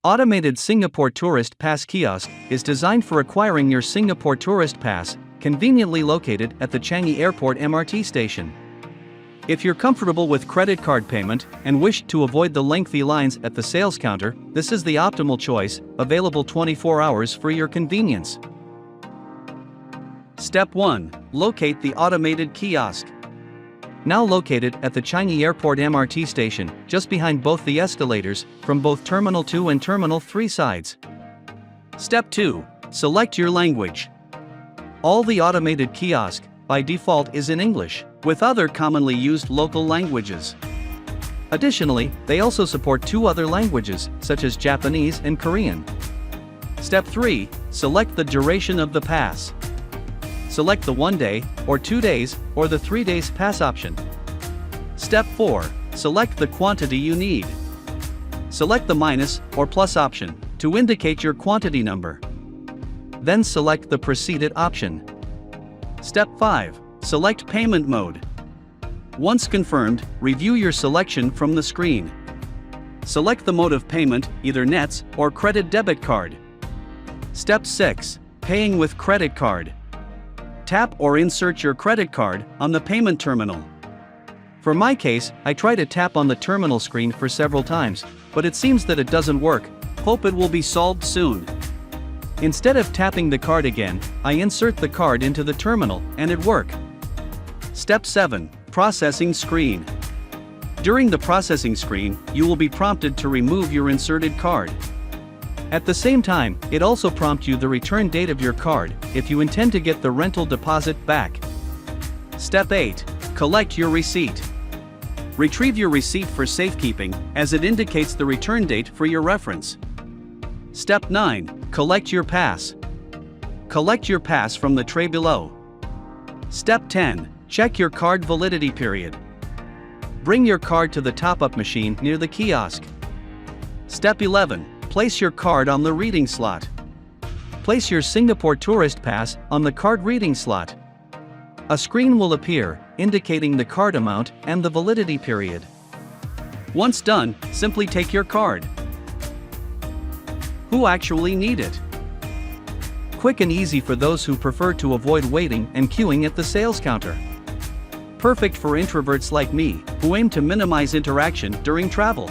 Automated Singapore Tourist Pass Kiosk is designed for acquiring your Singapore Tourist Pass, conveniently located at the Changi Airport MRT station. If you're comfortable with credit card payment and wish to avoid the lengthy lines at the sales counter, this is the optimal choice, available 24 hours for your convenience. Step 1. Locate the automated kiosk. Now located at the Changi Airport MRT station, just behind both the escalators, from both Terminal 2 and Terminal 3 sides. Step 2. Select your language. All the automated kiosk, by default, is in English, with other commonly used local languages. Additionally, they also support 2 other languages, such as Japanese and Korean. Step 3. Select the duration of the pass. Select the 1 day, or 2 days, or the 3 days pass option. Step 4. Select the quantity you need. Select the minus or plus option to indicate your quantity number. Then select the proceeded option. Step 5. Select payment mode. Once confirmed, review your selection from the screen. Select the mode of payment, either nets or credit debit card. Step 6. Paying with credit card. Tap or insert your credit card on the payment terminal. For my case, I try to tap on the terminal screen for several times, but it seems that it doesn't work. Hope it will be solved soon. Instead of tapping the card again, I insert the card into the terminal, and it works. Step 7. Processing screen. During the processing screen, you will be prompted to remove your inserted card. At the same time, it also prompts you the return date of your card, if you intend to get the rental deposit back. Step 8. Collect your receipt. Retrieve your receipt for safekeeping, as it indicates the return date for your reference. Step 9. Collect your pass. Collect your pass from the tray below. Step 10. Check your card validity period. Bring your card to the top-up machine near the kiosk. Step 11. Place your card on the reading slot. Place your Singapore Tourist Pass on the card reading slot. A screen will appear, indicating the card amount and the validity period. Once done, simply take your card. Who actually need it? Quick and easy for those who prefer to avoid waiting and queuing at the sales counter. Perfect for introverts like me, who aim to minimize interaction during travel.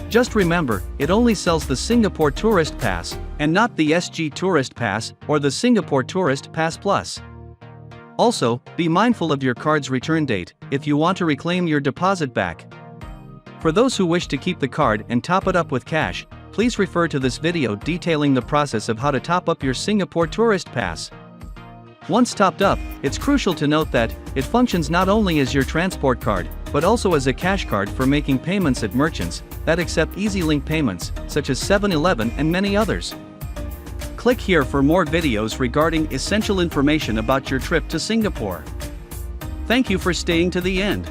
Just remember, it only sells the Singapore Tourist Pass, and not the SG Tourist Pass or the Singapore Tourist Pass Plus. Also, be mindful of your card's return date if you want to reclaim your deposit back. For those who wish to keep the card and top it up with cash, please refer to this video detailing the process of how to top up your Singapore Tourist Pass. Once topped up, it's crucial to note that it functions not only as your transport card, but also as a cash card for making payments at merchants that accept EasyLink payments, such as 7-Eleven and many others. Click here for more videos regarding essential information about your trip to Singapore. Thank you for staying to the end.